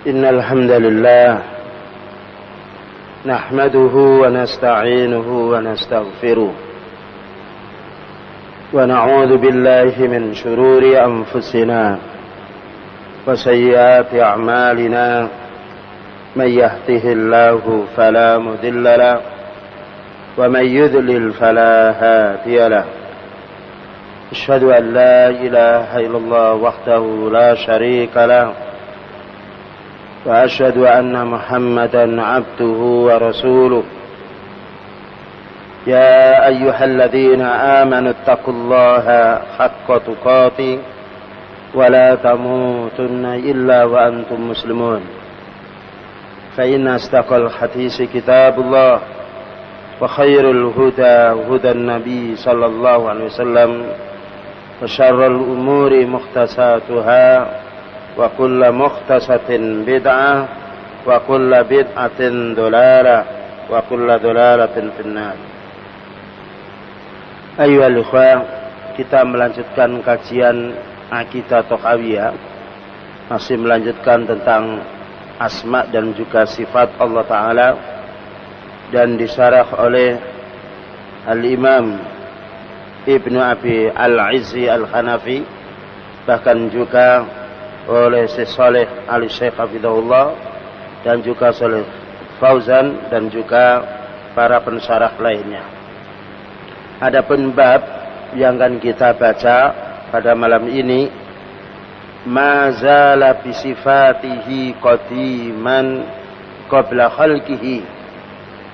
إن الحمد لله نحمده ونستعينه ونستغفره ونعوذ بالله من شرور أنفسنا وسيئات أعمالنا من يهده الله فلا مضل له ومن يضلل فلا هادي له أشهد أن لا إله إلا الله وحده لا شريك له وأشهد أن محمدا عبده ورسوله يا أيها الذين آمنوا اتقوا الله حق تقاته ولا تموتن إلا وأنتم مسلمون فإن أصدق الحديث كتاب الله وخير الهدى هدى النبي صلى الله عليه وسلم وشر الأمور محدثاتها وكل محدثة بدعة وكل بدعة ضلالة وكل ضلالة في النار. Ayyuhal ikhwah, kita melanjutkan kajian Aqidah Thahawiyah, masih melanjutkan tentang asma dan juga sifat Allah Ta'ala, dan disyarah oleh Al-Imam Ibnu Abi Al-Izzi Al-Hanafi, bahkan juga oleh Syekh Saleh Al-Syekh Hafizahullah, dan juga Saleh Fauzan, dan juga para pensyarah lainnya. Adapun bab yang akan kita baca pada malam ini, ma zala bi sifatihi qadiman qabla khalqihi,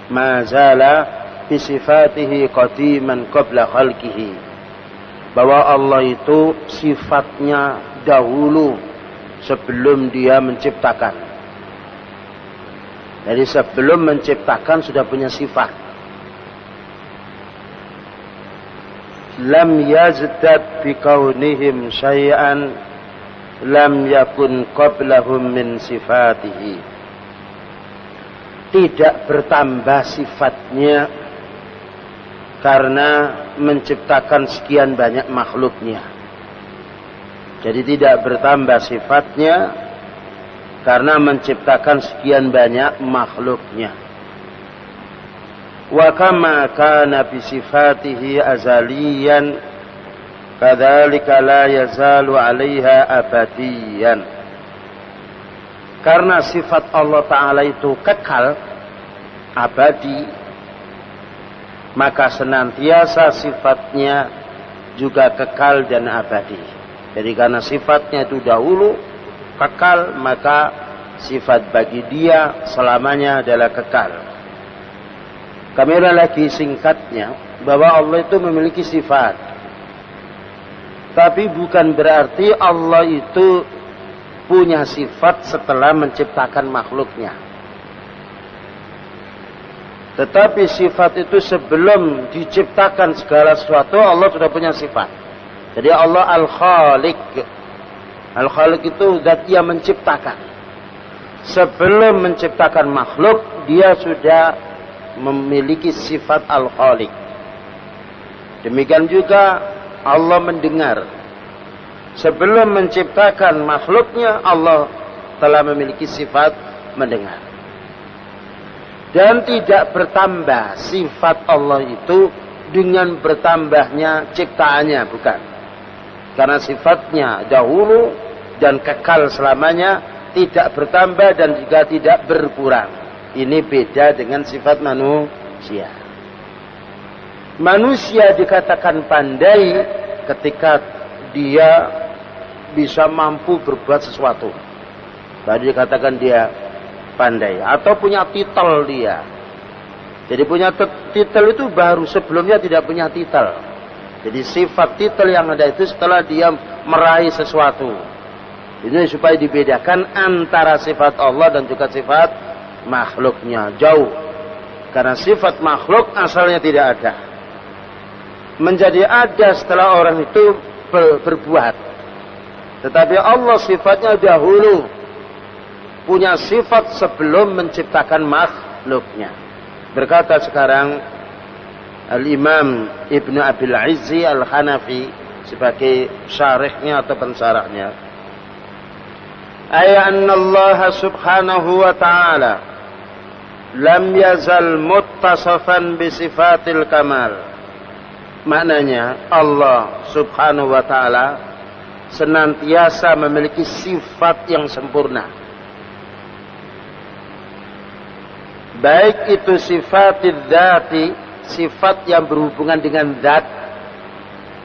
ma zala bi sifatihi qadiman qabla khalqihi, bahwa Allah itu sifatnya dahulu sebelum dia menciptakan. Jadi sebelum menciptakan sudah punya sifat. Lam yazdad bikaunihim syai'an lam yakun qablahum min sifatihi. Tidak bertambah sifatnya karena menciptakan sekian banyak makhluknya. Jadi tidak bertambah sifatnya karena menciptakan sekian banyak makhluknya. Wa kama kana bi sifatihi azaliyan kadzalika la yazalu 'alaiha abadiyan. Karena sifat Allah Ta'ala itu kekal, abadi, maka senantiasa sifatnya juga kekal dan abadi. Jadi karena sifatnya itu dahulu kekal, maka sifat bagi dia selamanya adalah kekal. Kami lagi singkatnya bahwa Allah itu memiliki sifat, tapi bukan berarti Allah itu punya sifat setelah menciptakan makhluknya. Tetapi sifat itu sebelum diciptakan segala sesuatu Allah sudah punya sifat. Jadi Allah Al-Khaliq. Al-Khaliq itu zat yang menciptakan. Sebelum menciptakan makhluk, dia sudah memiliki sifat Al-Khaliq. Demikian juga Allah mendengar. Sebelum menciptakan makhluknya, Allah telah memiliki sifat mendengar. Dan tidak bertambah sifat Allah itu dengan bertambahnya ciptaannya, bukan. Karena sifatnya dahulu dan kekal selamanya, tidak bertambah dan juga tidak berkurang. Ini beda dengan sifat manusia. Manusia dikatakan pandai ketika dia bisa mampu berbuat sesuatu. Baru dikatakan dia pandai. Atau punya titel dia. Jadi punya titel itu baru, sebelumnya tidak punya titel. Jadi sifat titel yang ada itu setelah dia meraih sesuatu. Ini supaya dibedakan antara sifat Allah dan juga sifat makhluknya, jauh. Karena sifat makhluk asalnya tidak ada. Menjadi ada setelah orang itu berbuat. Tetapi Allah sifatnya dahulu, punya sifat sebelum menciptakan makhluknya. Berkata sekarang Al-Imam Ibnu Abil Izzi Al-Hanafi sebagai syarihnya atau pensarahnya, ay anna Allah subhanahu wa ta'ala lam yazal muttasafan bi sifatil kamal. Maknanya Allah subhanahu wa ta'ala senantiasa memiliki sifat yang sempurna. Baik itu sifatid dzati, sifat yang berhubungan dengan zat,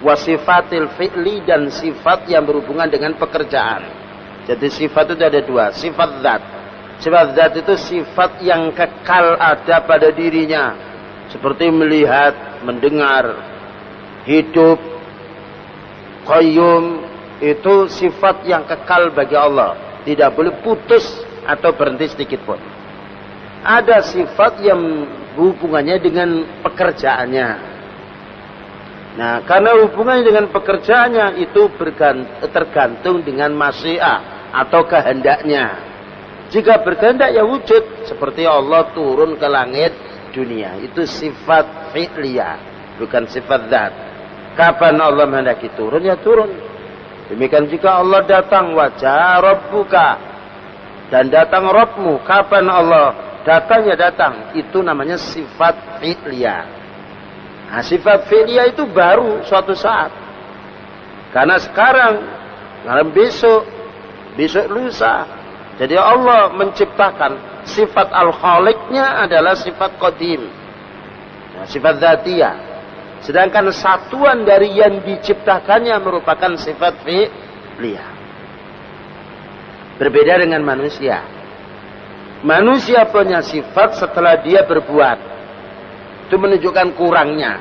wa sifatil fi'li, dan sifat yang berhubungan dengan pekerjaan. Jadi sifat itu ada dua, sifat zat. Sifat zat itu sifat yang kekal ada pada dirinya, seperti melihat, mendengar, hidup, qayyum, itu sifat yang kekal bagi Allah, tidak boleh putus atau berhenti sedikit pun. Ada sifat yang hubungannya dengan pekerjaannya. Nah, karena hubungannya dengan pekerjaannya itu tergantung dengan masyiah atau kehendaknya. Jika berkehendak ya wujud, seperti Allah turun ke langit dunia, itu sifat fi'liyah, bukan sifat zat. Kapan Allah menghendaki turun ya turun. Demikian jika Allah datang, wajah Rabbuka, dan datang Rabbmu, kapan Allah datang ya datang, itu namanya sifat fi'liyah. Nah, sifat fi'liyah itu baru suatu saat. Karena sekarang, besok lusa. Jadi Allah menciptakan, sifat al-khaliqnya adalah sifat qadim, nah, sifat dzatiyah. Sedangkan satuan dari yang diciptakannya merupakan sifat fi'liyah. Berbeda dengan manusia. Manusia punya sifat setelah dia berbuat. Itu menunjukkan kurangnya.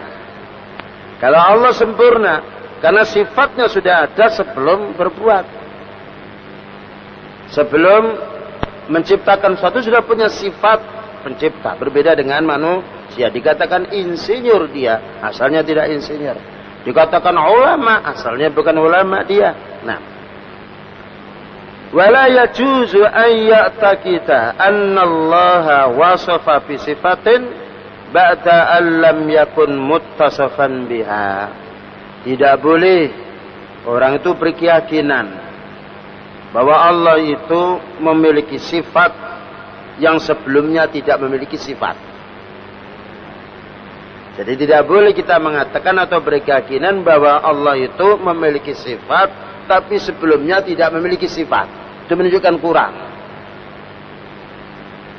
Kalau Allah sempurna, karena sifatnya sudah ada sebelum berbuat. Sebelum menciptakan sesuatu sudah punya sifat pencipta. Berbeda dengan manusia. Dikatakan insinyur dia, asalnya tidak insinyur. Dikatakan ulama, asalnya bukan ulama dia. Nah, wala yajuzu an ya'taqida anna Allah wasafa bi sifatin ba'da an lam yakun muttasafan biha. Tidak boleh orang itu berkeyakinan bahwa Allah itu memiliki sifat yang sebelumnya tidak memiliki sifat. Jadi tidak boleh kita mengatakan atau berkeyakinan bahwa Allah itu memiliki sifat tapi sebelumnya tidak memiliki sifat. Itu menunjukkan kurang.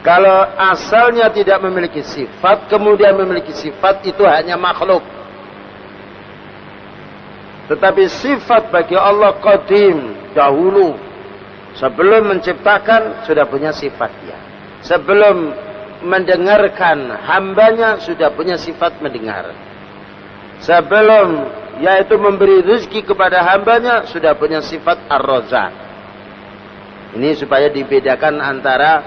Kalau asalnya tidak memiliki sifat, kemudian memiliki sifat, itu hanya makhluk. Tetapi sifat bagi Allah qadim, dahulu. Sebelum menciptakan, sudah punya sifat dia. Sebelum mendengarkan hambanya, sudah punya sifat mendengar. Sebelum yaitu memberi rezeki kepada hambanya, sudah punya sifat ar-razzaq. Ini supaya dibedakan antara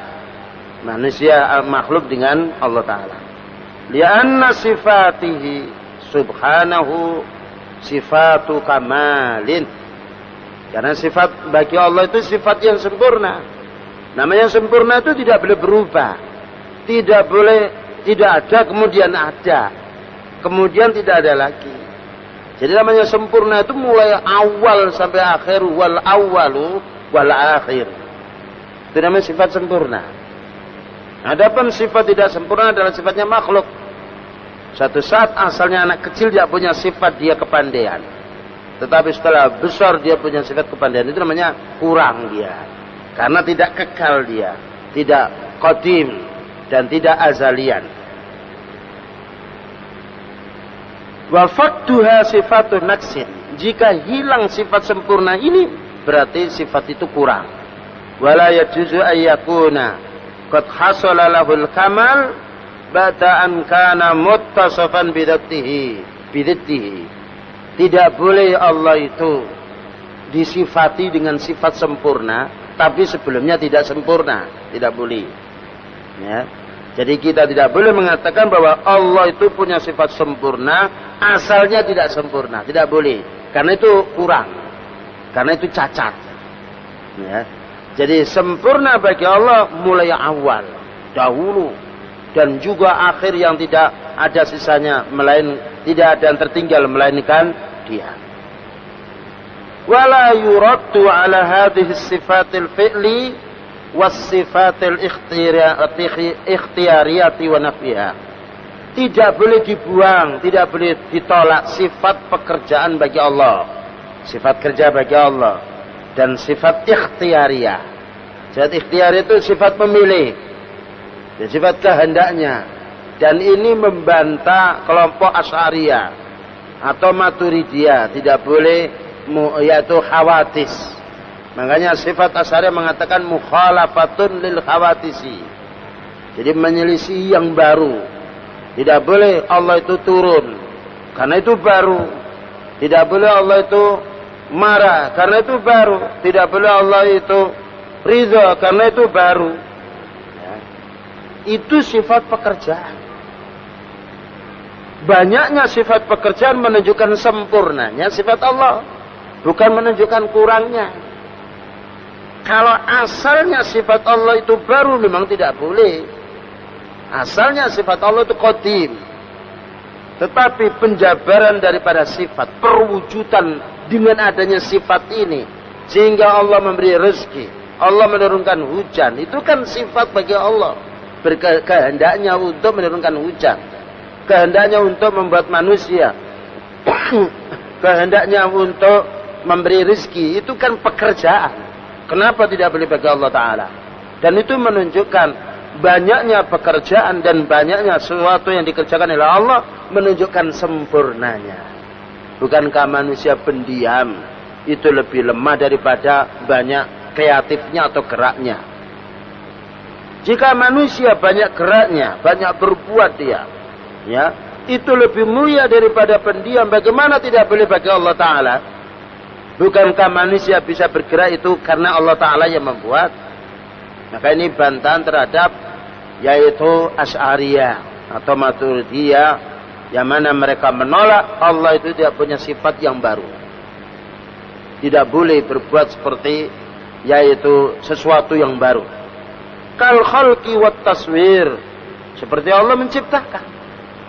manusia makhluk dengan Allah Ta'ala. Lianna sifatihi subhanahu sifatu kamalin. Karena sifat bagi Allah itu sifat yang sempurna. Namanya sempurna itu tidak boleh berubah. Tidak boleh tidak ada kemudian ada. Kemudian tidak ada lagi. Jadi namanya sempurna itu mulai awal sampai akhir, wal awwalu wal akhir. Itu namanya sifat sempurna. Adapun sifat tidak sempurna adalah sifatnya makhluk. Suatu saat asalnya anak kecil dia punya sifat dia kepandaian. Tetapi setelah besar dia punya sifat kepandaian, itu namanya kurang dia. Karena tidak kekal dia, tidak qadim dan tidak azalian. Wa faqduha sifatun naqsin. Jika hilang sifat sempurna ini, berarti sifat itu kurang. Wala yajuzu ayyakuna qad hasala lahul kamal ba'da an kana muttasafan bidatihi. Tidak boleh Allah itu disifati dengan sifat sempurna, tapi sebelumnya tidak sempurna. Tidak boleh. Ya. Jadi kita tidak boleh mengatakan bahwa Allah itu punya sifat sempurna, asalnya tidak sempurna. Tidak boleh. Karena itu kurang. Karena itu cacat. Ya. Jadi sempurna bagi Allah mulai awal, dahulu, dan juga akhir yang tidak ada sisanya, tidak ada yang tertinggal melainkan dia. wala yuraddu ala hadhihi sifatil fi'li was sifatil ikhtiyariyati wa nafiha. Tidak boleh dibuang, tidak boleh ditolak sifat pekerjaan bagi Allah, sifat kerja bagi Allah, dan sifat ikhtiyariyah. Sifat ikhtiyariyah itu sifat memilih, dan sifat kehendaknya. Dan ini membantah kelompok Asy'ariyah atau Maturidiyah, tidak boleh yaitu khawatis. Makanya sifat Asy'ariyah mengatakan mukhalafatun lil khawatisi. Jadi menyelisih yang baru. Tidak boleh Allah itu turun karena itu baru. Tidak boleh Allah itu marah karena itu baru. Tidak boleh Allah itu ridha karena itu baru. Ya. Itu sifat pekerjaan. Banyaknya sifat pekerjaan menunjukkan sempurnanya sifat Allah, bukan menunjukkan kurangnya. Kalau asalnya sifat Allah itu baru, memang tidak boleh. Asalnya sifat Allah itu qadim. Tetapi penjabaran daripada sifat, perwujudan dengan adanya sifat ini, sehingga Allah memberi rezeki, Allah menurunkan hujan, itu kan sifat bagi Allah. Kehendaknya untuk menurunkan hujan, kehendaknya untuk membuat manusia, kehendaknya untuk memberi rezeki, itu kan pekerjaan. Kenapa tidak boleh bagi Allah Ta'ala? Dan itu menunjukkan banyaknya pekerjaan dan banyaknya sesuatu yang dikerjakan oleh Allah menunjukkan sempurnanya. Bukankah manusia pendiam itu lebih lemah daripada banyak kreatifnya atau geraknya? Jika manusia banyak geraknya, banyak berbuat dia, ya, itu lebih mulia daripada pendiam. Bagaimana tidak boleh bagi Allah Ta'ala? Bukankah manusia bisa bergerak itu karena Allah Ta'ala yang membuat? Maka ini bantahan terhadap yaitu Asy'ariyah atau Maturidiyah, yang mana mereka menolak Allah itu tidak punya sifat yang baru. Tidak boleh berbuat seperti yaitu sesuatu yang baru. Kal khalqi wat taswir, seperti Allah menciptakan.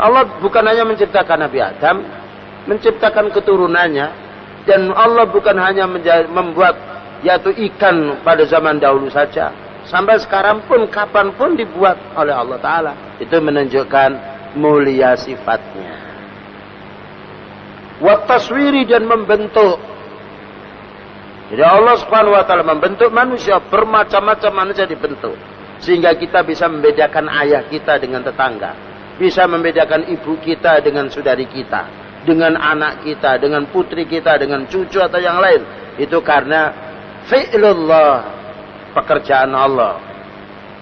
Allah bukan hanya menciptakan Nabi Adam, menciptakan keturunannya, dan Allah bukan hanya membuat yaitu ikan pada zaman dahulu saja. Sampai sekarang pun, kapanpun dibuat oleh Allah Ta'ala. Itu menunjukkan mulia sifatnya. Wat taswiri, dan membentuk. Jadi Allah Subhanahu Wa Ta'ala membentuk manusia, bermacam-macam manusia dibentuk. Sehingga kita bisa membedakan ayah kita dengan tetangga. Bisa membedakan ibu kita dengan saudari kita. Dengan anak kita, dengan putri kita, dengan cucu atau yang lain. Itu karena fi'lullah, pekerjaan Allah.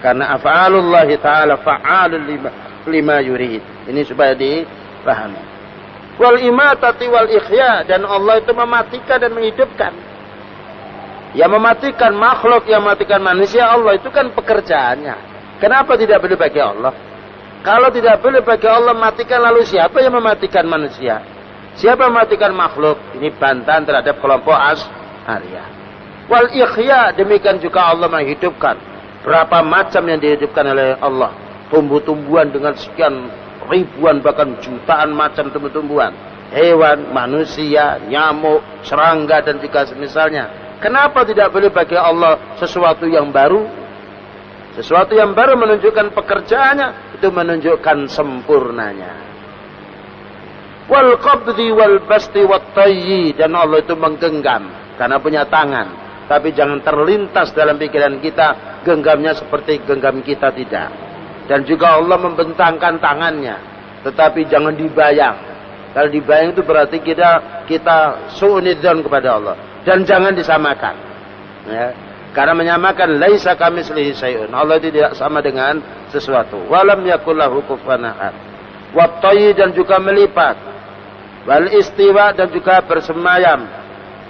Karena af'alullah ta'ala fa'alul lima yurid. Ini supaya dipahami. Wal imatati wal ikhya, dan Allah itu mematikan dan menghidupkan. Yang mematikan makhluk, yang mematikan manusia, Allah itu kan pekerjaannya. Kenapa tidak boleh bagi Allah? Kalau tidak boleh bagi Allah matikan, lalu siapa yang mematikan manusia? Siapa yang mematikan makhluk? Ini bantahan terhadap kelompok Asy'ariyah. Wal ikhya, demikian juga Allah menghidupkan. Berapa macam yang dihidupkan oleh Allah. Tumbuh-tumbuhan dengan sekian ribuan bahkan jutaan macam tumbuh-tumbuhan. Hewan, manusia, nyamuk, serangga dan juga semisalnya. Kenapa tidak boleh bagi Allah sesuatu yang baru? Sesuatu yang baru menunjukkan pekerjaannya, itu menunjukkan sempurnanya. Wal qabdi wal basti wat tayyi, dan Allah itu menggenggam karena punya tangan. Tapi jangan terlintas dalam pikiran kita genggamnya seperti genggam kita, tidak. Dan juga Allah membentangkan tangannya, tetapi jangan dibayang. Kalau dibayang itu berarti kita su'unidzan kepada Allah. Dan jangan disamakan, ya. Karena menyamakan laisa kamitslihi syai'un, Allah tidak sama dengan sesuatu. Walam yakul lahu kufuwan ahad. Wat tayyi, dan juga melipat. Wal istiwa, dan juga bersemayam.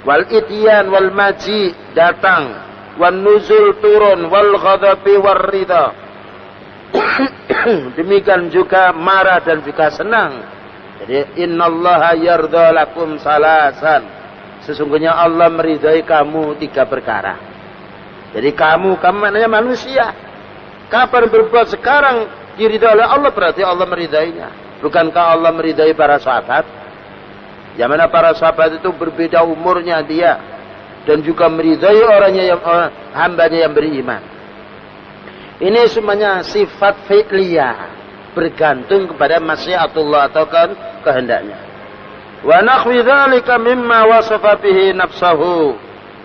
Wal ityan wal maji, datang. Wan nuzul, turun. Wal ghadabi war ridha. Demikian juga marah dan juga senang. Jadi innallaha yardha lakum salasan, sesungguhnya Allah meridai kamu 3 perkara. Jadi kamu maknanya manusia. Kapan berbuat sekarang diridai oleh Allah, berarti Allah meridainya. Bukankah Allah meridai para sahabat? Yang mana para sahabat itu berbeda umurnya dia, dan juga meridai hambanya yang beriman. Ini semuanya sifat fi'liyah, bergantung kepada masyiatullah atau kehendaknya. Wa nakhwi dzalika mimma wasafa bihi nafsahu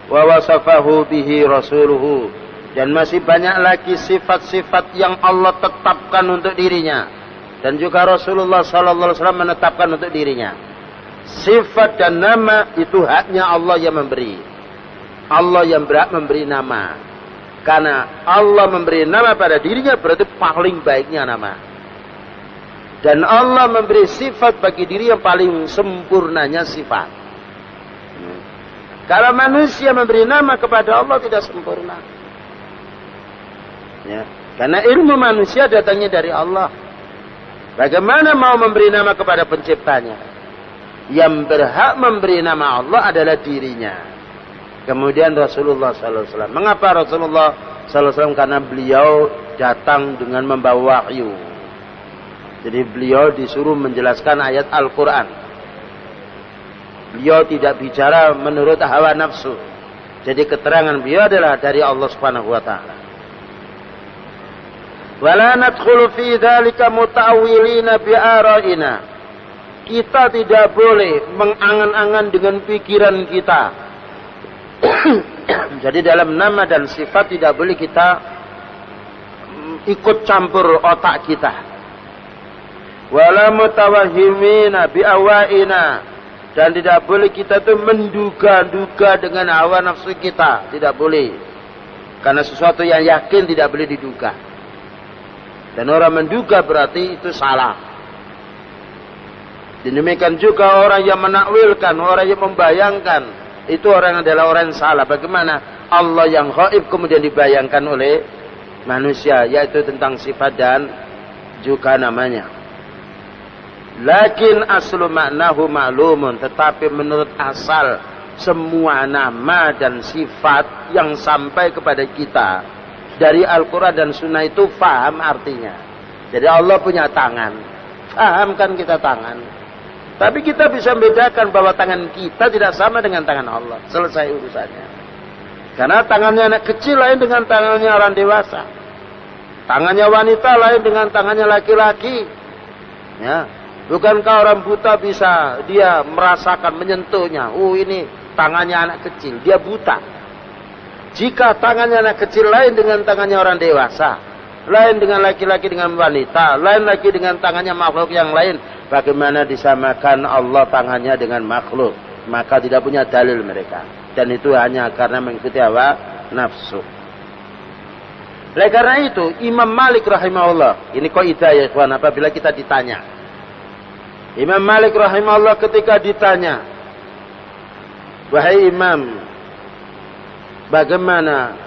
wa wasafahu bihi rasuluhu. Dan masih banyak lagi sifat-sifat yang Allah tetapkan untuk dirinya dan juga Rasulullah sallallahu alaihi wasallam menetapkan untuk dirinya. Sifat dan nama itu haknya Allah yang memberi. Allah yang berhak memberi nama. Karena Allah memberi nama pada dirinya berarti paling baiknya nama. Dan Allah memberi sifat bagi diri yang paling sempurnanya sifat. Kalau manusia memberi nama kepada Allah tidak sempurna. Ya. Karena ilmu manusia datangnya dari Allah. Bagaimana mau memberi nama kepada penciptanya? Yang berhak memberi nama Allah adalah dirinya. Kemudian Rasulullah SAW. Mengapa Rasulullah SAW? Karena beliau datang dengan membawa wahyu. Jadi beliau disuruh menjelaskan ayat Al-Quran. Beliau tidak bicara menurut hawa nafsu. Jadi keterangan beliau adalah dari Allah Subhanahu Wa Taala. Wala nadkhulu fi dzalika muta'awwilina bi ara'ina. Kita tidak boleh mengangan-angan dengan pikiran kita. Jadi dalam nama dan sifat tidak boleh kita ikut campur otak kita. Wala mutawahhimina bi awaina. Dan tidak boleh kita tuh menduga-duga dengan hawa nafsu kita. Tidak boleh. Karena sesuatu yang yakin tidak boleh diduga. Dan orang menduga berarti itu salah. Demikian juga orang yang menakwilkan, orang yang membayangkan, itu orang adalah orang yang salah. Bagaimana Allah yang gaib kemudian dibayangkan oleh manusia, yaitu tentang sifat dan juga namanya. Lakin aslu maknahu ma'lumun, tetapi menurut asal semua nama dan sifat yang sampai kepada kita dari Al-Quran dan Sunnah itu faham artinya. Jadi Allah punya tangan, faham kan kita tangan. Tapi kita bisa membedakan bahwa tangan kita tidak sama dengan tangan Allah. Selesai urusannya. Karena tangannya anak kecil lain dengan tangannya orang dewasa. Tangannya wanita lain dengan tangannya laki-laki. Ya. Bukankah orang buta bisa dia merasakan, menyentuhnya. Ini tangannya anak kecil. Dia buta. Jika tangannya anak kecil lain dengan tangannya orang dewasa. Lain dengan laki-laki dengan wanita. Lain lagi dengan tangannya makhluk yang lain. Bagaimana disamakan Allah tangannya dengan makhluk? Maka tidak punya dalil mereka. Dan itu hanya karena mengikuti hawa nafsu. Oleh karena itu Imam Malik rahimahullah. Ini kaidah ya ikhwan, apabila kita ditanya. Imam Malik rahimahullah ketika ditanya, wahai Imam, bagaimana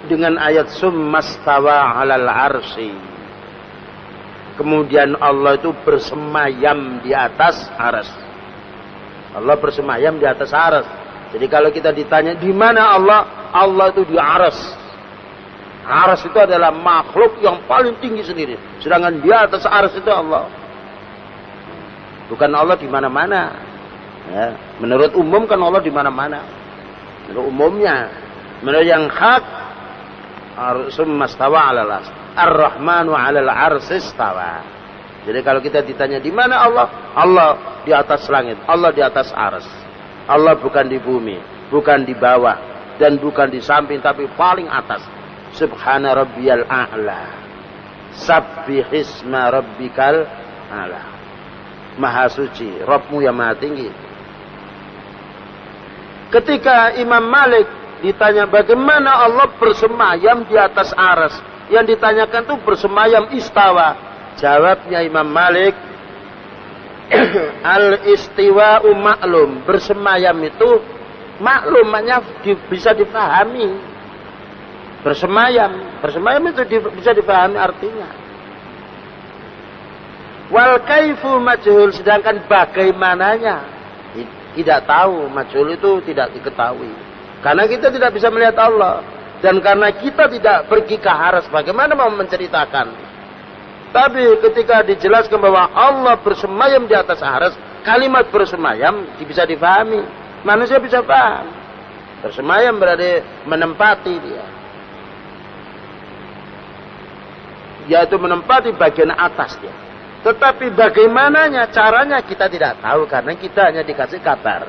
dengan ayat summastawa 'alal 'arsy? Kemudian Allah itu bersemayam di atas arsy. Allah bersemayam di atas arsy. Jadi kalau kita ditanya di mana Allah? Allah itu di arsy. Arsy itu adalah makhluk yang paling tinggi sendiri. Sedangkan di atas arsy itu Allah. Bukan Allah di mana-mana. Ya. Menurut umum kan Allah di mana-mana. Menurut umumnya, menurut yang hak, summastawa 'alal 'arsy. Ar-Rahmanu 'alal 'arsy istawa. Jadi kalau kita ditanya di mana Allah? Allah di atas langit, Allah di atas arsy. Allah bukan di bumi, bukan di bawah, dan bukan di samping, tapi paling atas. Subhana rabbiyal a'la. Sabbihisma rabbikal a'la. Maha suci, Rabbmu yang maha tinggi. Ketika Imam Malik ditanya bagaimana Allah bersemayam di atas arsy, yang ditanyakan itu bersemayam istawa. Jawabnya Imam Malik, al-istiwa'u maklum. Bersemayam itu maklum, maknanya bisa dipahami. Bersemayam itu bisa dipahami artinya. Wal kaifu majhul, sedangkan bagaimananya tidak tahu. Majhul itu tidak diketahui. Karena kita tidak bisa melihat Allah. Dan karena kita tidak pergi ke arsy, bagaimana mau menceritakan? Tapi ketika dijelaskan bahwa Allah bersemayam di atas arsy, kalimat bersemayam bisa difahami. Manusia bisa paham. Bersemayam berarti menempati dia. Yaitu menempati bagian atas dia. Tetapi bagaimananya, caranya kita tidak tahu karena kita hanya dikasih kabar.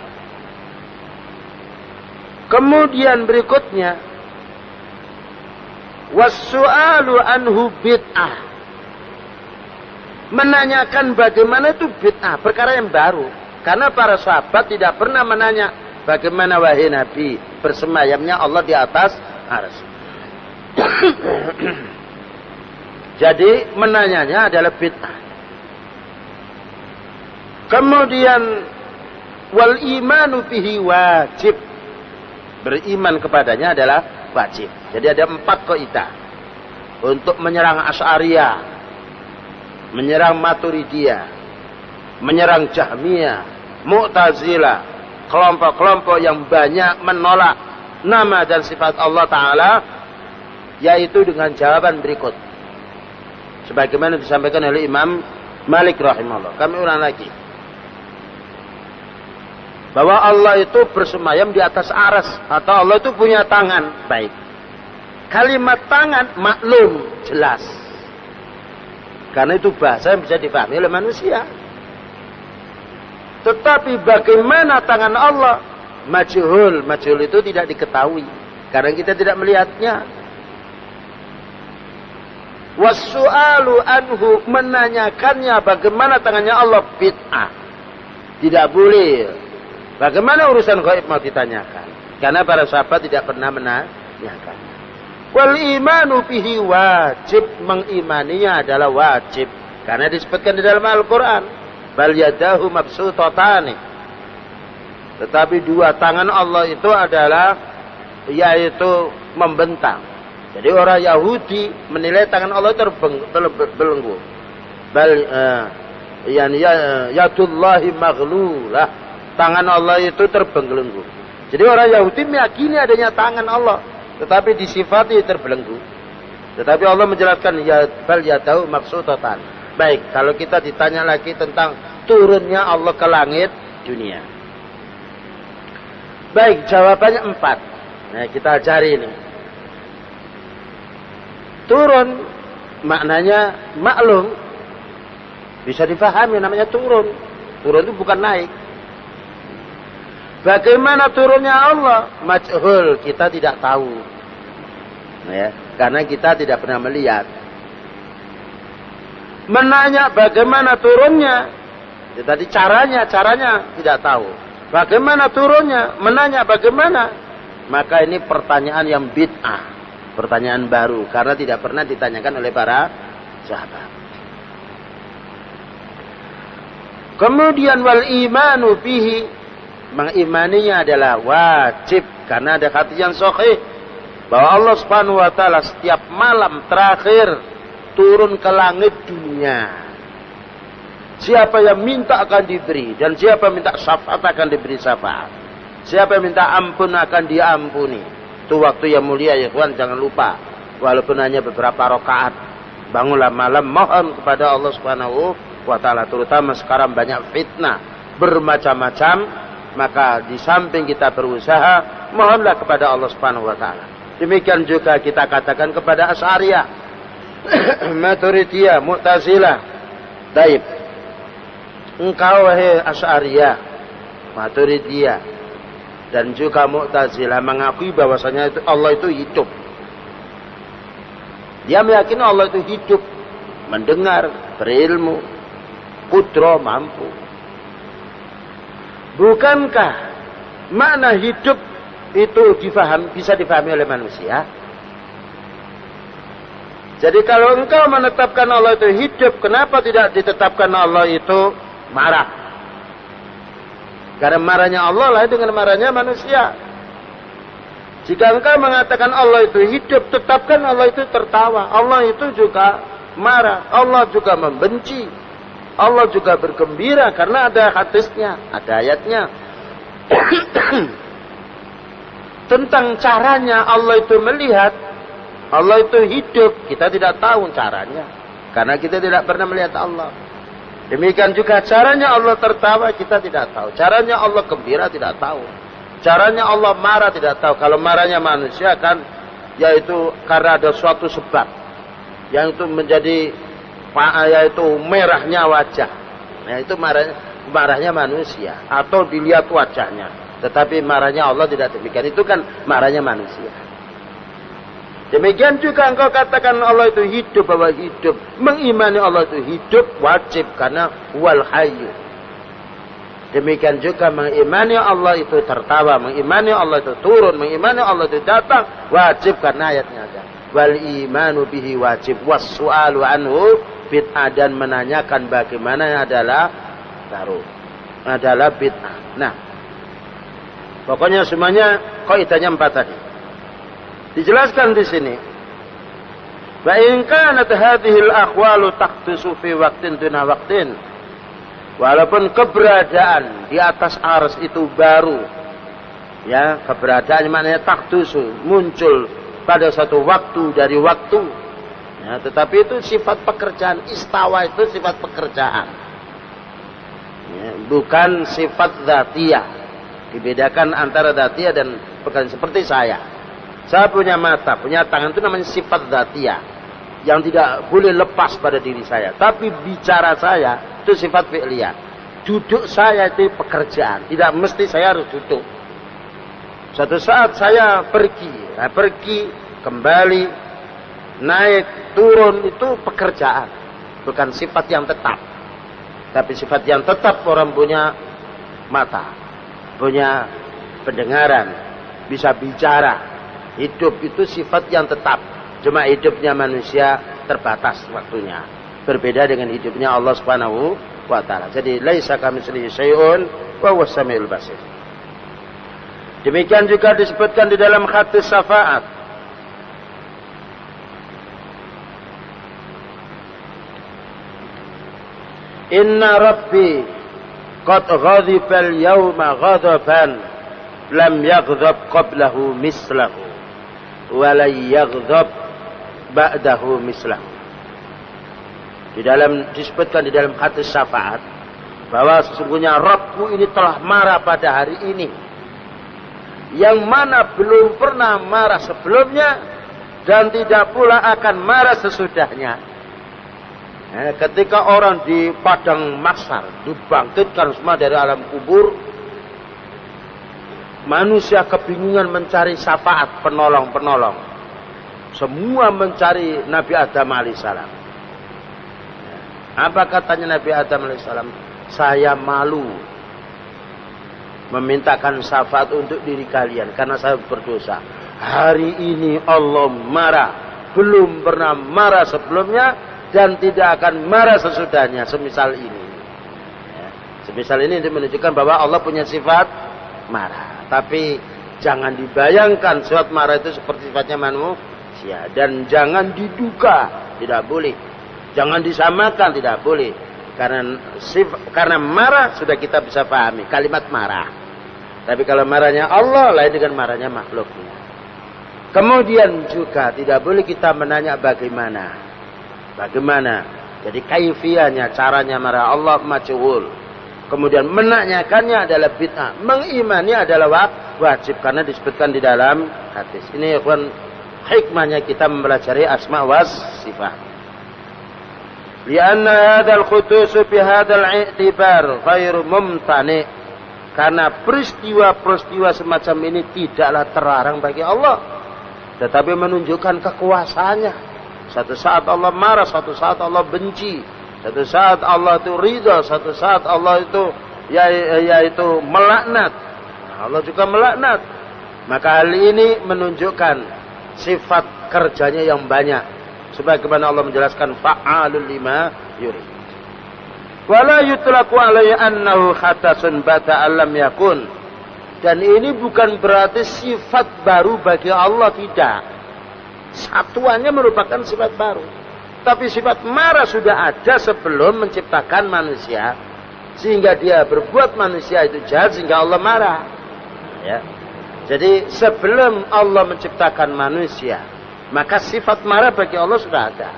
Kemudian berikutnya, wassu'alu anhu bid'ah. Menanyakan bagaimana itu bid'ah, perkara yang baru. Karena para sahabat tidak pernah menanya bagaimana wahai Nabi bersemayamnya Allah di atas arsy. Jadi menanyanya adalah bid'ah. Kemudian wal imanu bihi wajib. Beriman kepadanya adalah wajib. Jadi ada 4 kaidah untuk menyerang Asy'ariyah, menyerang Maturidiyah, menyerang Jahmiyah, Mu'tazilah, kelompok-kelompok yang banyak menolak nama dan sifat Allah Ta'ala, yaitu dengan jawaban berikut. Sebagaimana disampaikan oleh Imam Malik rahimahullah. Kami ulang lagi. Bahwa Allah itu bersemayam di atas aras. Atau Allah itu punya tangan. Baik. Kalimat tangan maklum, jelas. Karena itu bahasa yang bisa dipahami oleh manusia. Tetapi bagaimana tangan Allah? Majhul. Majhul itu tidak diketahui. Karena kita tidak melihatnya. Wassu'alu anhu, menanyakannya bagaimana tangannya Allah, bid'ah. Tidak boleh. Bagaimana urusan gaib mau ditanyakan? Karena para sahabat tidak pernah menanyakan. Wal imanu bihi wajib, mengimaninya adalah wajib. Karena disebutkan di dalam Al-Quran, bal yadahu mabsutatani. Tetapi 2 tangan Allah itu adalah, yaitu membentang. Jadi orang Yahudi menilai tangan Allah terbelenggu. Bal yadullahi maghlulah. Tangan Allah itu terbelenggu. Jadi orang Yahudi meyakini adanya tangan Allah, tetapi disifati terbelenggu. Tetapi Allah menjelaskan ya bal yadahu mabsutatan. Baik, kalau kita ditanya lagi tentang turunnya Allah ke langit dunia. Baik, jawabannya 4. Nah, kita cari ini. Turun maknanya maklum, bisa difahami, namanya turun. Turun itu bukan naik. Bagaimana turunnya Allah? Majhul, kita tidak tahu. Nah, ya, karena kita tidak pernah melihat. Menanya bagaimana turunnya? Ya, tadi caranya tidak tahu. Bagaimana turunnya? Menanya bagaimana? Maka ini pertanyaan yang bid'ah. Pertanyaan baru. Karena tidak pernah ditanyakan oleh para sahabat. Kemudian wal imanu bihi, mengimaninya adalah wajib. Karena ada hadis yang sahih bahwa Allah Subhanahu wa taala setiap malam terakhir turun ke langit dunia. Siapa yang minta akan diberi, dan siapa yang minta syafaat akan diberi syafaat. Siapa yang minta ampun akan diampuni. Itu waktu yang mulia ya kawan, jangan lupa. Walaupun hanya beberapa rakaat, bangunlah malam mohon kepada Allah Subhanahu wa taala. Terutama sekarang banyak fitnah bermacam-macam. Maka di samping kita berusaha, mohonlah kepada Allah Subhanahu wa taala. Demikian juga kita katakan kepada Asy'ariyah, Maturidiyah, Mu'tazilah. Baik. Engkau wahai Asy'ariyah, Maturidiyah dan juga Mu'tazilah mengakui bahwasanya Allah itu hidup. Dia meyakini Allah itu hidup, mendengar, berilmu, kudro, mampu. Bukankah makna hidup itu bisa difahami oleh manusia? Jadi kalau engkau menetapkan Allah itu hidup, kenapa tidak ditetapkan Allah itu marah? Karena marahnya Allah lain dengan marahnya manusia. Jika engkau mengatakan Allah itu hidup, tetapkan Allah itu tertawa. Allah itu juga marah. Allah juga membenci. Allah juga bergembira karena ada hadisnya, ada ayatnya. Tentang caranya Allah itu melihat, Allah itu hidup, kita tidak tahu caranya. Karena kita tidak pernah melihat Allah. Demikian juga caranya Allah tertawa, kita tidak tahu. Caranya Allah gembira, tidak tahu. Caranya Allah marah tidak tahu. Kalau marahnya manusia kan yaitu karena ada suatu sebab yang itu menjadi yaitu merahnya wajah. Nah itu marahnya manusia atau dilihat wajahnya. Tetapi marahnya Allah tidak demikian. Itu kan marahnya manusia. Demikian juga engkau katakan Allah itu hidup, bahwa hidup. Mengimani Allah itu hidup wajib karena wal hayyu. Demikian juga mengimani Allah itu tertawa, mengimani Allah itu turun, mengimani Allah itu datang wajib karena ayatnya ada. Wal imanu bihi wajib wassu'alu anhu bid'ah, dan menanyakan bagaimana adalah bid'ah. Nah, pokoknya semuanya kaidahnya 4 tadi. Dijelaskan di sini. Wa in kanat hadhihi al-aqwalu taqtisu fi waqtin duna waqtin. Walaupun keberadaan di atas ars itu baru, ya, keberadaan maknanya taqtisu, muncul pada satu waktu dari waktu. Ya, tetapi itu sifat pekerjaan, istawa itu sifat pekerjaan. Ya, bukan sifat dzatiyah. Dibedakan antara dzatiyah dan pekerjaan. Seperti saya punya mata, punya tangan, itu namanya sifat dzatiyah yang tidak boleh lepas pada diri saya. Tapi bicara saya itu sifat fi'liyah. Duduk saya itu pekerjaan, tidak mesti saya harus duduk. Suatu saat saya pergi kembali, naik turun, itu pekerjaan, bukan sifat yang tetap. Tapi sifat yang tetap, orang punya mata, punya pendengaran, bisa bicara. Hidup itu sifat yang tetap. Cuma hidupnya manusia terbatas waktunya. Berbeda dengan hidupnya Allah Subhanahu wa taala. Jadi laisa kamitslihi syai'un wa huwas samiul basir. Demikian juga disebutkan di dalam hadis syafaat. Inna rabbi qad ghadiba al-yawma ghadaban lam yaghdab qablahu mislahu wa la yaghdab ba'dahu mislahu. Disebutkan di dalam hadis syafaat bahwa sesungguhnya Rabbku ini telah marah pada hari ini, yang mana belum pernah marah sebelumnya dan tidak pula akan marah sesudahnya. Ketika orang di padang mahsyar dibangkitkan semua dari alam kubur, manusia kebingungan mencari syafaat, penolong-penolong. Semua mencari Nabi Adam alaihissalam. Apa katanya Nabi Adam alaihissalam? Saya malu memintakan syafaat untuk diri kalian karena saya berdosa. Hari ini Allah marah, belum pernah marah sebelumnya dan tidak akan marah sesudahnya. Semisal ini, semisal ini itu menunjukkan bahwa Allah punya sifat marah. Tapi jangan dibayangkan sifat marah itu seperti sifatnya manusia, dan jangan diduga, tidak boleh. Jangan disamakan, tidak boleh. Karena marah sudah kita bisa pahami kalimat marah. Tapi kalau marahnya Allah lain dengan marahnya makhluknya. Kemudian juga tidak boleh kita menanya bagaimana. Jadi kaifiyahnya, caranya marah Allah majhul. Kemudian menanyakannya adalah bid'ah. Mengimani adalah wajib karena disebutkan di dalam hadis. Ini hikmahnya kita mempelajari asma was sifat. Lianna hadzal khutus fi hadzal i'tibar ghairu mumtani. Karena peristiwa-peristiwa semacam ini tidaklah terlarang bagi Allah, tetapi menunjukkan kekuasaannya. Satu saat Allah marah, satu saat Allah benci, satu saat Allah itu ridha, satu saat Allah itu yaitu melaknat. Allah juga melaknat. Maka hal ini menunjukkan sifat kerjanya yang banyak. Sebagaimana Allah menjelaskan fa'alul lima yurid. Wala yutlaqu alaihi annahu khatasun bata alam yakun. Dan ini bukan berarti sifat baru bagi Allah, tidak. Satuannya merupakan sifat baru. Tapi sifat marah sudah ada sebelum menciptakan manusia, sehingga dia berbuat manusia itu jahat sehingga Allah marah. Ya. Jadi sebelum Allah menciptakan manusia, maka sifat marah bagi Allah sudah ada.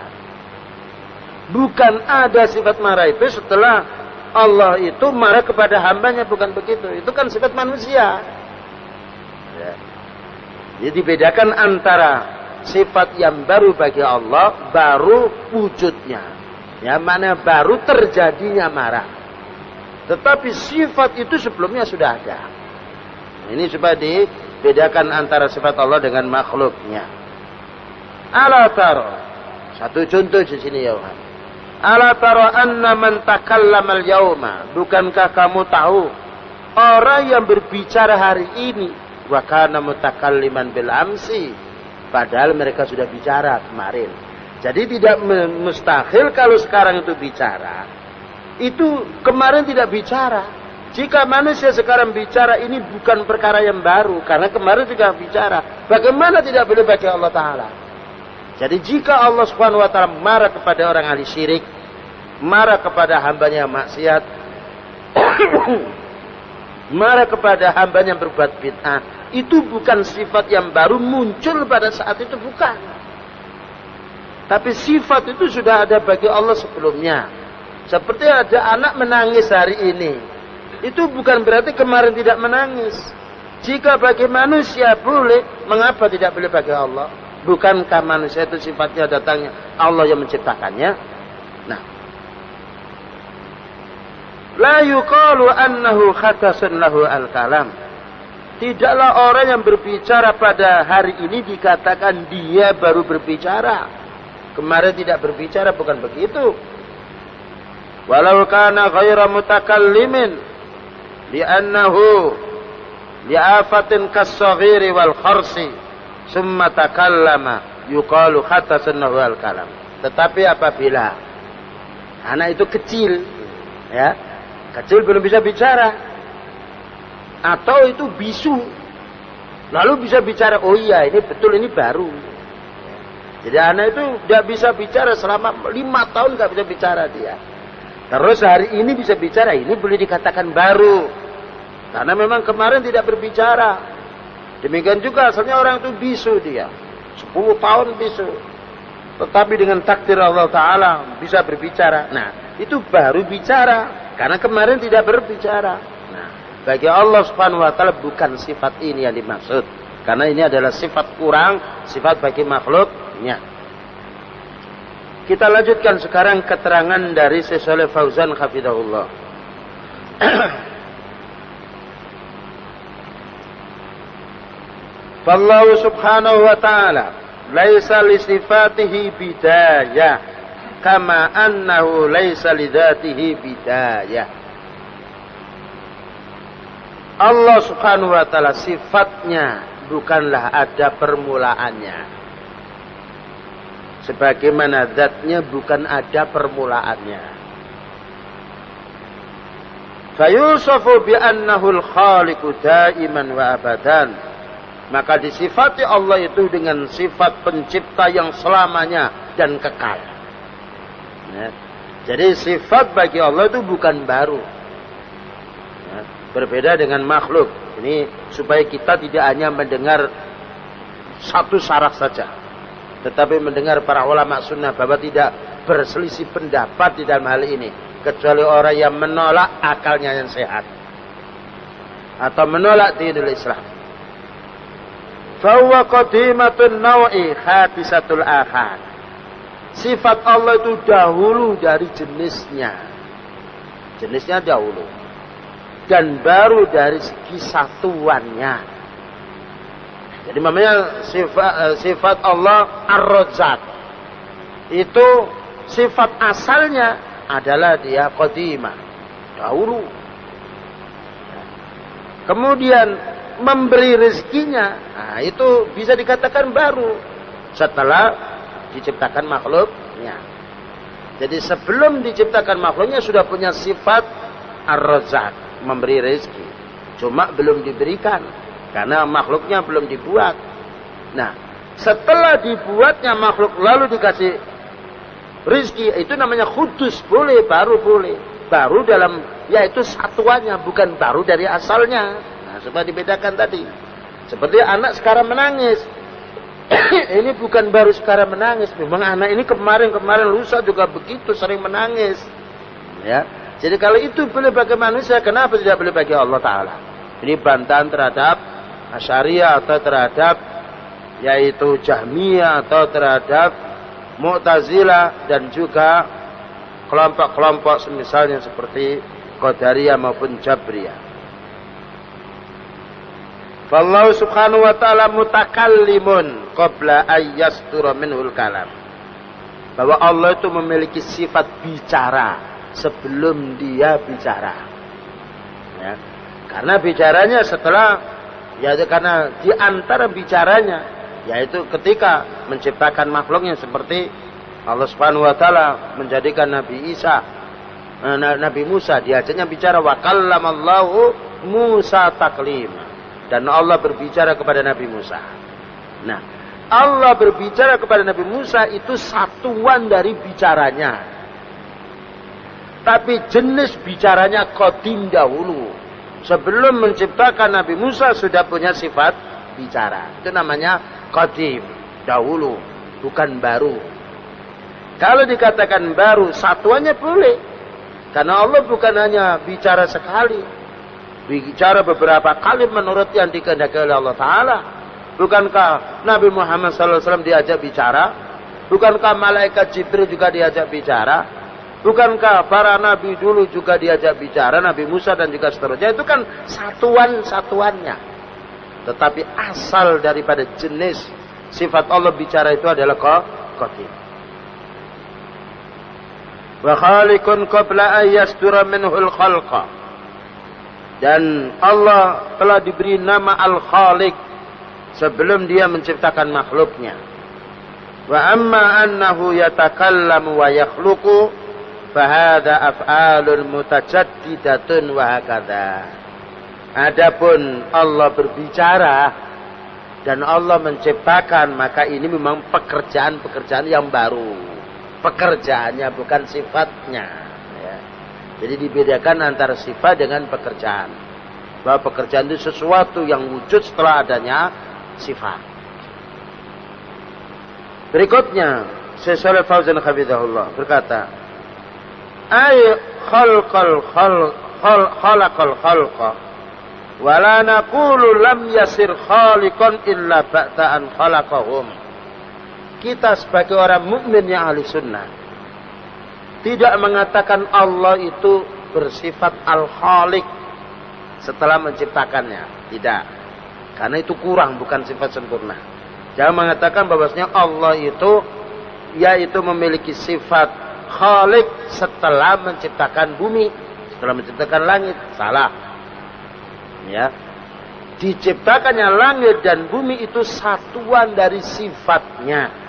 Bukan ada sifat marah itu setelah Allah itu marah kepada hambanya, bukan begitu. Itu kan sifat manusia. Jadi dibedakan antara sifat yang baru bagi Allah, baru wujudnya. Ya, mana baru terjadinya marah. Tetapi sifat itu sebelumnya sudah ada. Ini supaya dibedakan antara sifat Allah dengan makhluknya. Ala taro. Satu contoh di sini ya. Ala taro anna man takallama al-yawma. Bukankah kamu tahu orang yang berbicara hari ini wa kana mutakalliman bil amsi, padahal mereka sudah bicara kemarin. Jadi tidak mustahil kalau sekarang itu bicara, itu kemarin tidak bicara. Jika manusia sekarang bicara, ini bukan perkara yang baru, karena kemarin juga bicara. Bagaimana tidak boleh bagi Allah Ta'ala? Jadi jika Allah Subhanahu Wa Ta'ala marah kepada orang ahli syirik, marah kepada hambanya yang maksiat, marah kepada hambanya yang berbuat bid'ah, itu bukan sifat yang baru muncul pada saat itu, bukan. Tapi sifat itu sudah ada bagi Allah sebelumnya. Seperti ada anak menangis hari ini, itu bukan berarti kemarin tidak menangis. Jika bagi manusia boleh, mengapa tidak boleh bagi Allah? Bukankah manusia itu sifatnya datangnya Allah yang menciptakannya? Nah, la yuqalu annahu khatasun lahu al-kalam. Tidaklah orang yang berbicara pada hari ini dikatakan dia baru berbicara. Kemarin tidak berbicara, bukan begitu. Walau kana ghaira mutakallimin li'annahu li'afatin kas-saghiri wal kharsi summa takallama yuqalu khatasun lahu al-kalam. Tetapi apabila anak itu kecil, ya, kecil belum bisa bicara, atau itu bisu, lalu bisa bicara, oh iya ini betul, ini baru. Jadi anak itu tidak bisa bicara selama 5 tahun, nggak bisa bicara dia. Terus hari ini bisa bicara, ini boleh dikatakan baru, karena memang kemarin tidak berbicara. Demikian juga asalnya orang itu bisu dia, 10 tahun bisu, tetapi dengan takdir Allah Ta'ala bisa berbicara. Nah, itu baru bicara, karena kemarin tidak berbicara. Nah, bagi Allah Subhanahu Wa Ta'ala bukan sifat ini yang dimaksud, karena ini adalah sifat kurang, sifat bagi makhluknya. Kita lanjutkan sekarang keterangan dari Syekh Shalih Fauzan hafizahullah. Fallahu subhanahu wa ta'ala laisa li sifatihi bidayah kama annahu laisa li dzatihi bidayah. Allah Subhanahu wa ta'ala sifatnya bukanlah ada permulaannya, sebagaimana zatnya bukan ada permulaannya. Fayusafu bi annahu al-khaliqu daiman wa abadan, maka disifati Allah itu dengan sifat pencipta yang selamanya dan kekal. Ya. Jadi sifat bagi Allah itu bukan baru, ya. Berbeda dengan makhluk. Ini supaya kita tidak hanya mendengar satu syarah saja, tetapi mendengar para ulama sunnah bahwa tidak berselisih pendapat di dalam hal ini, kecuali orang yang menolak akalnya yang sehat atau menolak dinul Islam. Fahuwa qadimatun naw'i khatisatul akhad. Sifat Allah itu dahulu dari jenisnya. Jenisnya dahulu. Dan baru dari segi satuannya. Jadi namanya sifat Allah Ar-Razzaq. Itu sifat asalnya adalah dia qadimah, dahulu. Kemudian memberi rezekinya, nah itu bisa dikatakan baru setelah diciptakan makhluknya. Jadi sebelum diciptakan makhluknya sudah punya sifat Ar-Razzaq, memberi rezeki, cuma belum diberikan karena makhluknya belum dibuat. Nah, setelah dibuatnya makhluk lalu dikasih rezeki, itu namanya khusus, boleh, baru boleh, baru dalam yaitu satuannya, bukan baru dari asalnya. Supaya dibedakan tadi. Seperti anak sekarang menangis. Ini bukan baru sekarang menangis. Memang anak ini kemarin lusa juga begitu sering menangis. Ya. Jadi kalau itu boleh bagi manusia, kenapa tidak boleh bagi Allah Ta'ala? Ini bantahan terhadap Asy'ariyah atau terhadap yaitu Jahmiyah atau terhadap Mu'tazilah dan juga kelompok-kelompok semisalnya seperti Qadariyah maupun Jabriyah. Fallahu subhanahu wa ta'ala mutakallimun qabla ayyastura minhul kalam. Bahwa Allah itu memiliki sifat bicara sebelum dia bicara. Ya. Karena bicaranya setelah, ya karena di antara bicaranya, yaitu ketika menciptakan makhluknya seperti Allah subhanahu wa ta'ala menjadikan Nabi Musa, diajaknya bicara wa kallamallahu Musa taklima. Dan Allah berbicara kepada Nabi Musa. Nah, Allah berbicara kepada Nabi Musa itu satuan dari bicaranya. Tapi jenis bicaranya qadim dahulu. Sebelum menciptakan Nabi Musa sudah punya sifat bicara. Itu namanya qadim dahulu, bukan baru. Kalau dikatakan baru, satuannya boleh. Karena Allah bukan hanya bicara sekali. Bicara beberapa kali menurut yang dikehendaki oleh Allah Ta'ala. Bukankah Nabi Muhammad SAW diajak bicara? Bukankah malaikat Jibril juga diajak bicara? Bukankah para nabi dulu juga diajak bicara? Nabi Musa dan juga seterusnya. Itu kan satuan-satuannya. Tetapi asal daripada jenis sifat Allah bicara itu adalah qadim. Wa khaliqun qabla ayyasdura minhul khalqa. Dan Allah telah diberi nama Al-Khaliq sebelum dia menciptakan makhluknya. Wa amma annahu yatakallamu wa yakhluqu fahada af'alun mutajaddidatun wa hakadha. Adapun Allah berbicara dan Allah menciptakan, maka ini memang pekerjaan-pekerjaan yang baru. Pekerjaannya bukan sifatnya. Jadi dibedakan antara sifat dengan pekerjaan. Bahwa pekerjaan itu sesuatu yang wujud setelah adanya sifat. Berikutnya, Syekh Shalih Fauzan hafizahullah berkata, ay khalaqal khalqa wa la naqulu lam yasir khaliqan illa ba'da an khalaqahum. Kita sebagai orang mukmin yang ahli sunnah tidak mengatakan Allah itu bersifat Al-Khaliq setelah menciptakannya. Tidak. Karena itu kurang, bukan sifat sempurna. Jangan mengatakan bahwasanya Allah itu yaitu memiliki sifat Khaliq setelah menciptakan bumi, setelah menciptakan langit. Salah. Ya. Diciptakannya langit dan bumi itu satuan dari sifatnya.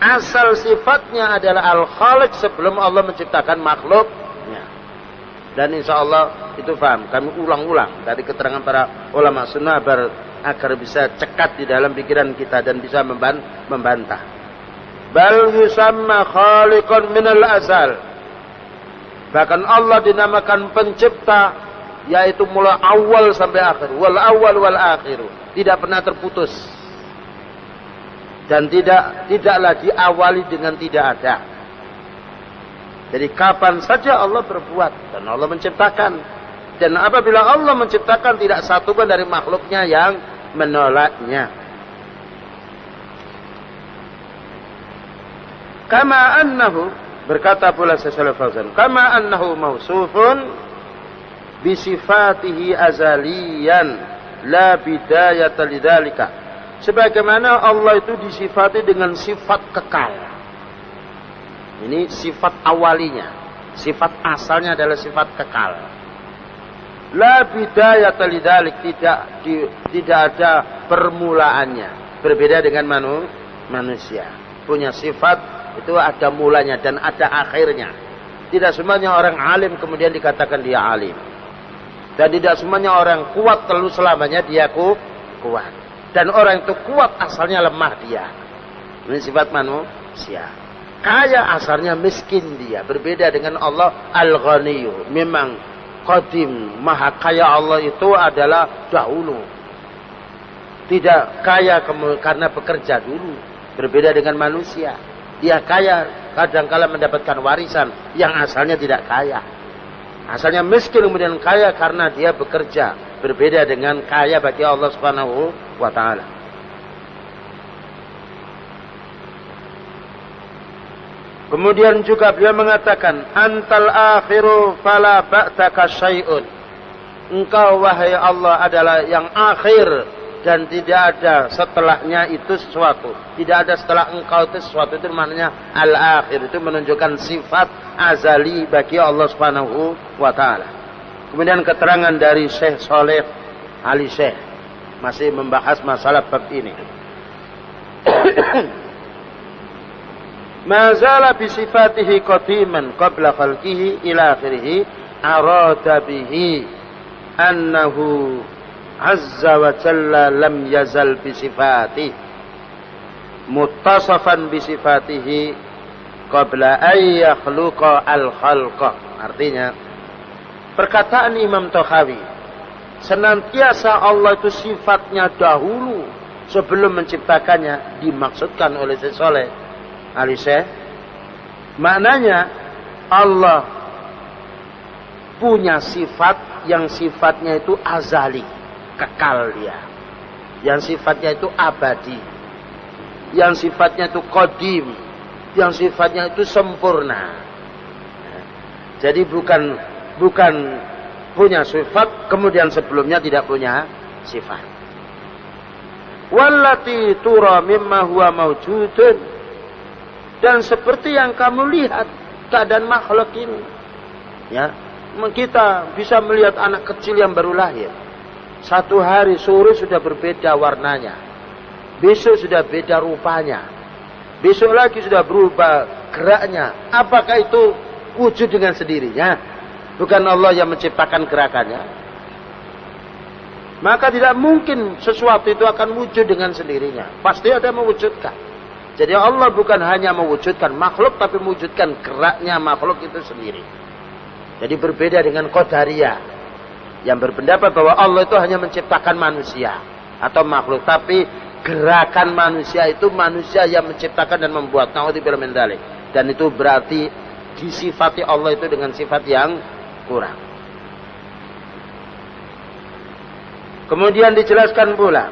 Asal sifatnya adalah Al-Khaliq sebelum Allah menciptakan makhluknya. Dan insya Allah itu paham. Kami ulang-ulang dari keterangan para ulama sunnah agar bisa cekat di dalam pikiran kita dan bisa membantah. Bal yusamma khaliqan minal azal. Bahkan Allah dinamakan pencipta, yaitu mulai awal sampai akhir. Wal awal wal akhiru. Tidak pernah terputus. Dan tidaklah diawali dengan tidak ada. Jadi kapan saja Allah berbuat dan Allah menciptakan. Dan apabila Allah menciptakan, tidak satu pun dari makhluknya yang menolaknya. Kama annahu, berkata pula Syekh Shalih Fauzan, kama annahu mausufun bisifatihi azaliyan la bidayata lidzalika. Sebagaimana Allah itu disifati dengan sifat kekal. Ini sifat awalinya. Sifat asalnya adalah sifat kekal. La bidayata lidzalik, tidak ada permulaannya. Berbeda dengan manusia. Punya sifat itu ada mulanya dan ada akhirnya. Tidak semuanya orang alim kemudian dikatakan dia alim. Dan tidak semuanya orang kuat lalu selamanya dia kuat. Dan orang itu kuat asalnya lemah dia. Ini sifat manusia. Kaya asalnya miskin dia. Berbeda dengan Allah Al-Ghaniyu. Memang qadim, maha kaya Allah itu adalah dahulu. Tidak kaya karena bekerja dulu. Berbeda dengan manusia. Dia kaya kadang-kala mendapatkan warisan yang asalnya tidak kaya. Asalnya miskin kemudian kaya karena dia bekerja. Berbeda dengan kaya bagi Allah Subhanahu wa ta'ala. Kemudian juga beliau mengatakan, antal akhiru fala ba'daka syai'un. Engkau wahai Allah adalah yang akhir dan tidak ada setelahnya itu sesuatu. Tidak ada setelah engkau itu sesuatu. Itu maknanya al-akhir. Itu menunjukkan sifat azali bagi Allah Subhanahu wa taala. Kemudian keterangan dari Syekh Saleh Ali Syekh masih membahas masalah bab ini. Ma zala bi sifatihi qadiman qabla khalqihi ila akhirih arada bihi annahu azza wa jalla lam yazal bi sifatihi muttasafan bi sifatihi qabla ay yakhluqa al khalqa. Artinya perkataan Imam Tahawi, senantiasa Allah itu sifatnya dahulu sebelum menciptakannya, dimaksudkan oleh Syekh Saleh Ali Syekh, maknanya Allah punya sifat yang sifatnya itu azali, kekal dia, yang sifatnya itu abadi, yang sifatnya itu qadim, yang sifatnya itu sempurna. Jadi bukan punya sifat kemudian sebelumnya tidak punya sifat. Wallati tura mimma huwa mawjudun, dan seperti yang kamu lihat keadaan makhluk ini, ya, kita bisa melihat anak kecil yang baru lahir. Satu hari sore sudah berbeda warnanya, besok sudah beda rupanya, besok lagi sudah berubah geraknya. Apakah itu wujud dengan sendirinya? Bukan Allah yang menciptakan gerakannya. Maka tidak mungkin sesuatu itu akan wujud dengan sendirinya. Pasti ada yang mewujudkan. Jadi Allah bukan hanya mewujudkan makhluk, tapi mewujudkan geraknya makhluk itu sendiri. Jadi berbeda dengan Qadariyah yang berpendapat bahwa Allah itu hanya menciptakan manusia atau makhluk, tapi gerakan manusia itu manusia yang menciptakan dan membuat. Na'udzubillah min dzalik. Dan itu berarti disifati Allah itu dengan sifat yang kurang. Kemudian dijelaskan pula,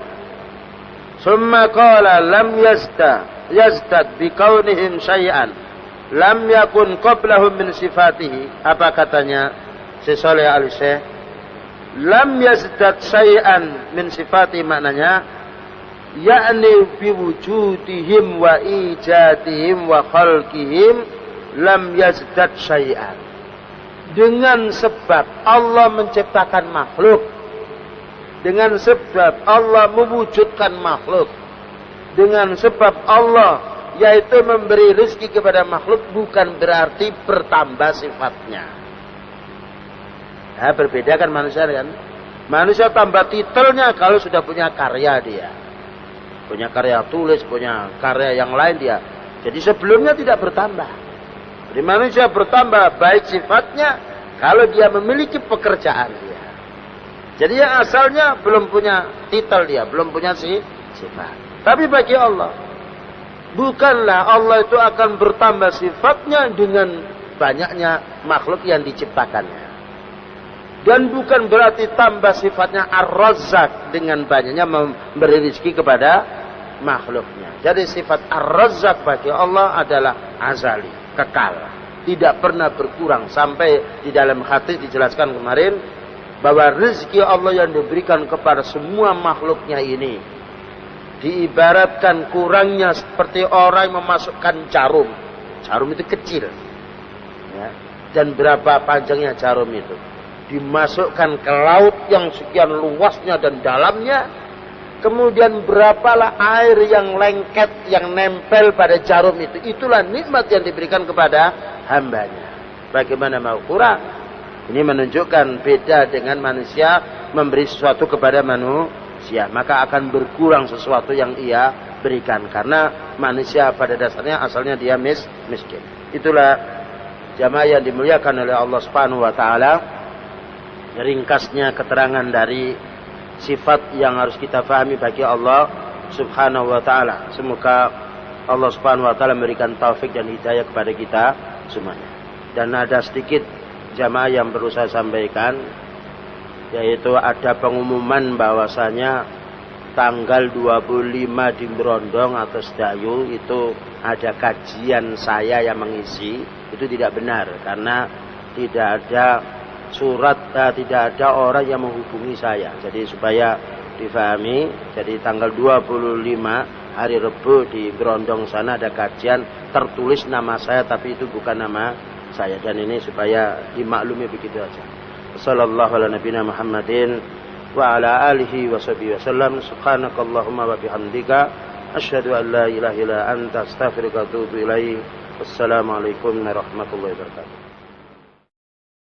summa qala lam yazdad bikaunihim syai'an lam yakun qablahum min sifatihi. Apa katanya Syekh Saleh Al Syekh? Lam yazdad syai'an min sifati, maknanya yakni biwujudihim wa ijadihim wa khalqihim lam yazdad syai'an. Dengan sebab Allah menciptakan makhluk, dengan sebab Allah mewujudkan makhluk, dengan sebab Allah yaitu memberi rezeki kepada makhluk, bukan berarti bertambah sifatnya. Nah, berbeda kan manusia kan? Manusia tambah titelnya kalau sudah punya karya dia. Punya karya tulis, punya karya yang lain dia. Jadi sebelumnya tidak bertambah. Jadi manusia bertambah baik sifatnya kalau dia memiliki pekerjaan dia. Jadi yang asalnya belum punya titel dia, belum punya sifat. Tapi bagi Allah, bukanlah Allah itu akan bertambah sifatnya dengan banyaknya makhluk yang diciptakannya. Dan bukan berarti tambah sifatnya Ar-Razzaq dengan banyaknya memberi rezeki kepada makhluknya. Jadi sifat Ar-Razzaq bagi Allah adalah azali, kekal, tidak pernah berkurang. Sampai di dalam hadis dijelaskan kemarin bahwa rezeki Allah yang diberikan kepada semua makhluknya ini diibaratkan kurangnya seperti orang yang memasukkan jarum. Jarum itu kecil, ya. Dan berapa panjangnya jarum itu? Dimasukkan ke laut yang sekian luasnya dan dalamnya. Kemudian berapalah air yang lengket, yang nempel pada jarum itu. Itulah nikmat yang diberikan kepada hambanya. Bagaimana mau kurang? Ini menunjukkan beda dengan manusia memberi sesuatu kepada manusia. Maka akan berkurang sesuatu yang ia berikan. Karena manusia pada dasarnya asalnya dia miskin. Itulah jamaah yang dimuliakan oleh Allah Subhanahu wa taala. Ringkasnya keterangan dari sifat yang harus kita fahami bagi Allah Subhanahu wa taala. Semoga Allah Subhanahu wa taala memberikan taufik dan hidayah kepada kita semuanya. Dan ada sedikit jamaah yang perlu saya sampaikan, yaitu ada pengumuman bahwasanya tanggal 25 di Brondong atau Sedayu itu ada kajian saya yang mengisi, itu tidak benar karena tidak ada surat, tidak ada orang yang menghubungi saya. Jadi supaya difahami, jadi tanggal 25 hari Rebu di Grondong sana ada kajian tertulis nama saya tapi itu bukan nama saya, dan ini supaya dimaklumi begitu aja. Sallallahu ala nabiyina Muhammadin wa ala alihi wa sahbihi wasallam. Subhanakallahumma wa bihamdika asyhadu an la ilaha illa anta astaghfiruka wa atubu ilaik. Wassalamualaikum warahmatullahi wabarakatuh.